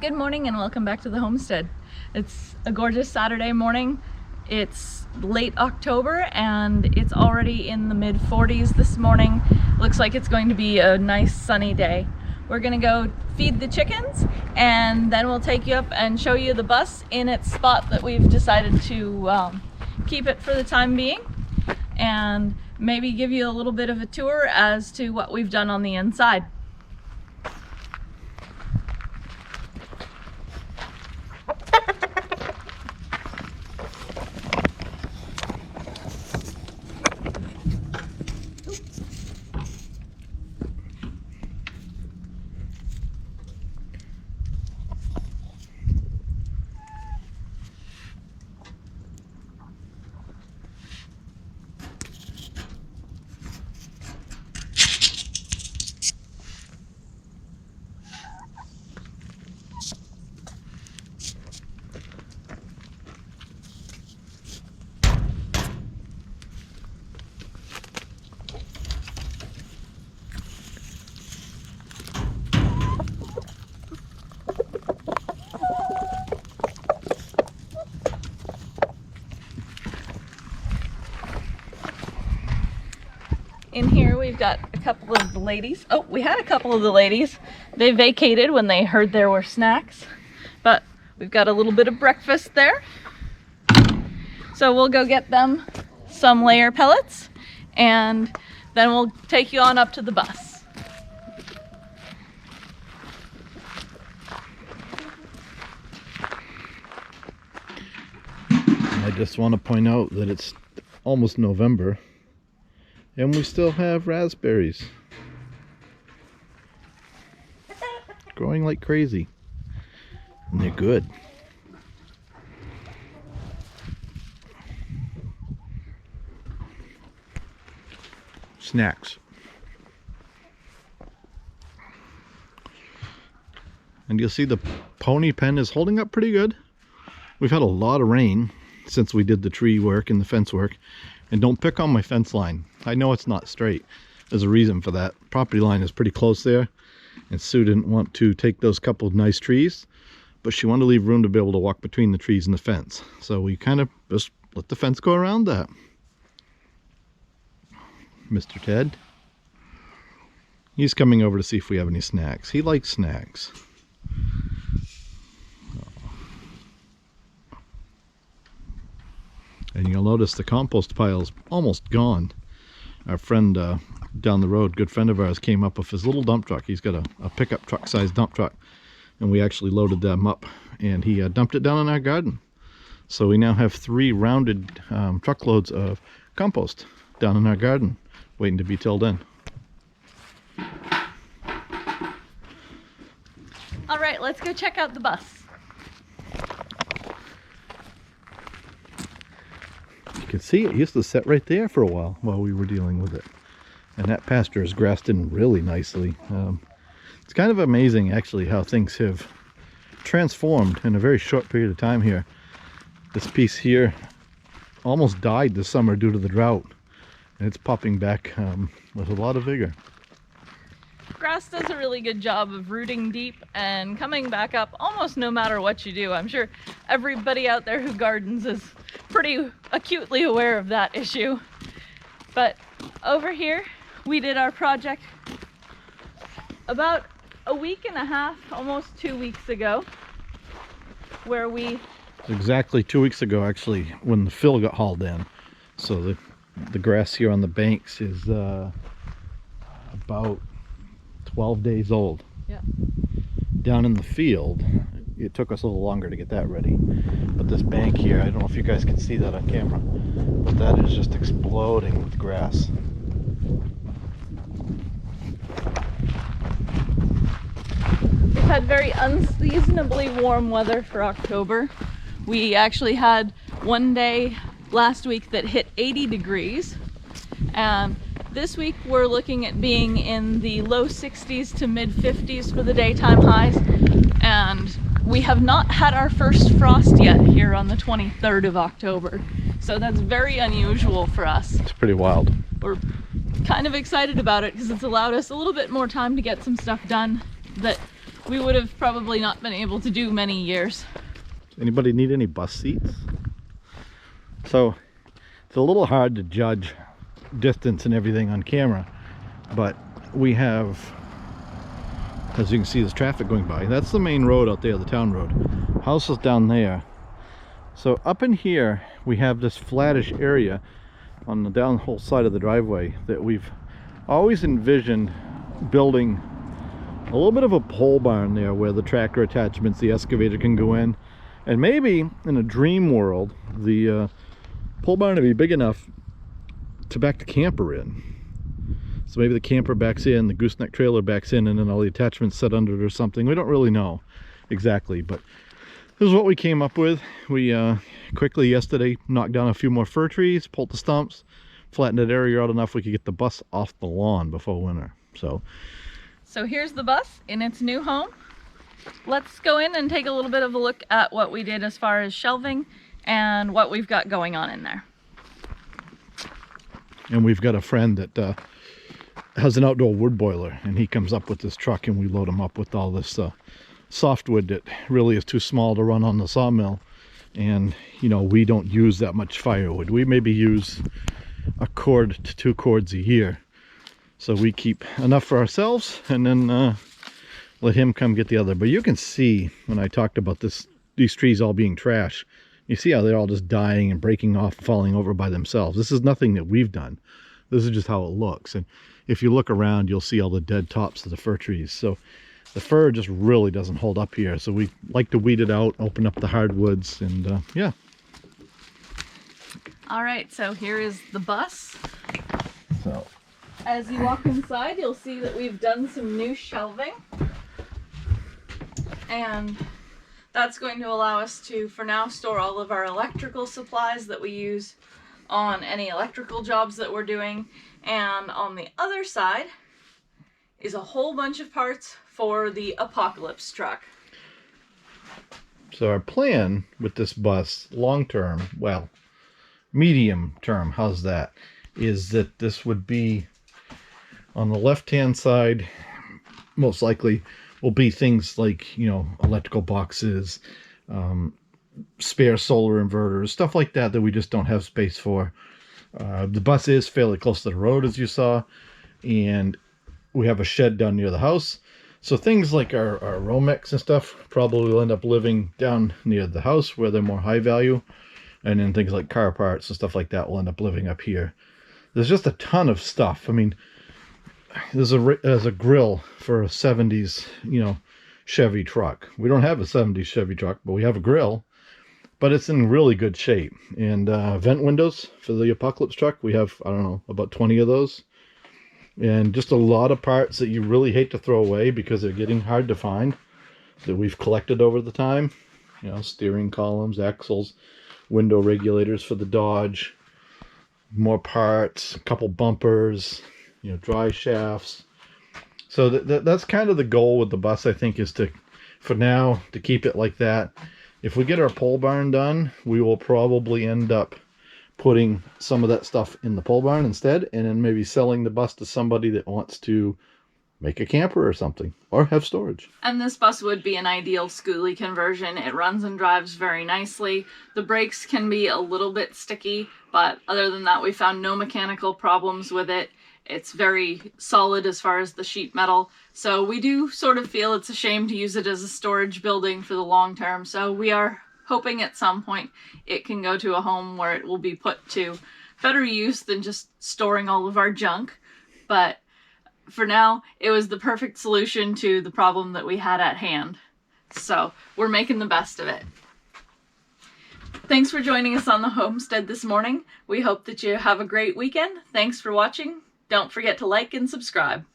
Good morning and welcome back to the homestead. It's a gorgeous Saturday morning. It's late October and it's already in the mid 40s this morning. Looks like it's going to be a nice sunny day. We're gonna go feed the chickens and then we'll take you up and show you the bus in its spot that we've decided to keep it for the time being, and maybe give you a little bit of a tour as to what we've done on the inside. In here we've got a couple of the ladies. Oh, we had a couple of the ladies. They vacated when they heard there were snacks, but we've got a little bit of breakfast there. So we'll go get them some layer pellets and then we'll take you on up to the bus. I just want to point out that it's almost November and we still have raspberries growing like crazy, and they're good. Snacks. And you'll see the pony pen is holding up pretty good. We've had a lot of rain since we did the tree work and the fence work. And don't pick on my fence line. I know it's not straight. There's a reason for that. Property line is pretty close there, and Sue didn't want to take those couple of nice trees, but she wanted to leave room to be able to walk between the trees and the fence. So we kind of just let the fence go around that. Mr. Ted, he's coming over to see if we have any snacks. He likes snacks. And you'll notice the compost pile's almost gone. Our friend down the road, good friend of ours, came up with his little dump truck. He's got a pickup truck sized dump truck, and we actually loaded them up and he dumped it down in our garden. So we now have 3 rounded truckloads of compost down in our garden waiting to be tilled in. All right, let's go check out the bus. You can see it used to sit right there for a while we were dealing with it, and that pasture is grassed in really nicely. It's kind of amazing actually how things have transformed in a very short period of time here. This piece here almost died this summer due to the drought, and it's popping back with a lot of vigor. Grass does a really good job of rooting deep and coming back up almost no matter what you do. I'm sure everybody out there who gardens is pretty acutely aware of that issue. But over here, we did our project about a week and a half, almost 2 weeks ago, where we... Exactly 2 weeks ago, actually, when the fill got hauled in. So the grass here on the banks is about 12 days old. Yeah. Down in the field, it took us a little longer to get that ready. But this bank here, I don't know if you guys can see that on camera, but that is just exploding with grass. We've had very unseasonably warm weather for October. We actually had one day last week that hit 80 degrees, and this week we're looking at being in the low 60s to mid 50s for the daytime highs, and we have not had our first frost yet here on the 23rd of October. So that's very unusual for us. It's pretty wild. We're kind of excited about it because it's allowed us a little bit more time to get some stuff done that we would have probably not been able to do many years. Anybody need any bus seats? So it's a little hard to judge distance and everything on camera, but we have, as you can see, there's traffic going by. That's the main road out there, the town road. House is down there. So up in here we have this flattish area on the down whole side of the driveway that we've always envisioned building a little bit of a pole barn there where the tractor attachments, the excavator can go in, and maybe in a dream world the pole barn would be big enough to back the camper in. So maybe the camper backs in, the gooseneck trailer backs in, and then all the attachments set under it or something. We don't really know exactly, but this is what we came up with. We quickly yesterday knocked down a few more fir trees, pulled the stumps, flattened that area out enough we could get the bus off the lawn before winter. So here's the bus in its new home. Let's go in and take a little bit of a look at what we did as far as shelving and what we've got going on in there. And we've got a friend that has an outdoor wood boiler, and he comes up with this truck and we load him up with all this softwood that really is too small to run on the sawmill. And you know, we don't use that much firewood. We maybe use a cord to 2 cords a year, so we keep enough for ourselves and then let him come get the other. But you can see when I talked about these trees all being trash, you see how they're all just dying and breaking off and falling over by themselves. This is nothing that we've done. This is just how it looks. And if you look around, you'll see all the dead tops of the fir trees. So the fir just really doesn't hold up here. So we like to weed it out, open up the hardwoods, and yeah. All right, so here is the bus. So As you walk inside, you'll see that we've done some new shelving. And that's going to allow us to, for now, store all of our electrical supplies that we use on any electrical jobs that we're doing. And on the other side is a whole bunch of parts for the Apocalypse truck. So our plan with this bus, long term, well, medium term, how's that, is that this would be on the left hand side, most likely will be things like, you know, electrical boxes, spare solar inverters, stuff like that that we just don't have space for. The bus is fairly close to the road, as you saw, and we have a shed down near the house. So things like our Romex and stuff probably will end up living down near the house where they're more high value. And then things like car parts and stuff like that will end up living up here. There's just a ton of stuff. I mean, there's a grill for a 70s, you know, Chevy truck. We don't have a 70s Chevy truck, but we have a grill. But it's in really good shape. And vent windows for the Apocalypse truck. We have, I don't know, about 20 of those. And just a lot of parts that you really hate to throw away because they're getting hard to find, that we've collected over the time. You know, steering columns, axles, window regulators for the Dodge, more parts, a couple bumpers, you know, dry shafts. So that's kind of the goal with the bus, I think, is to, for now, to keep it like that. If we get our pole barn done, we will probably end up putting some of that stuff in the pole barn instead, and then maybe selling the bus to somebody that wants to make a camper or something, or have storage. And this bus would be an ideal schoolie conversion. It runs and drives very nicely. The brakes can be a little bit sticky, but other than that, we found no mechanical problems with it. It's very solid as far as the sheet metal. So we do sort of feel it's a shame to use it as a storage building for the long term. So we are hoping at some point it can go to a home where it will be put to better use than just storing all of our junk. But for now, it was the perfect solution to the problem that we had at hand. So we're making the best of it. Thanks for joining us on the homestead this morning. We hope that you have a great weekend. Thanks for watching. Don't forget to like and subscribe.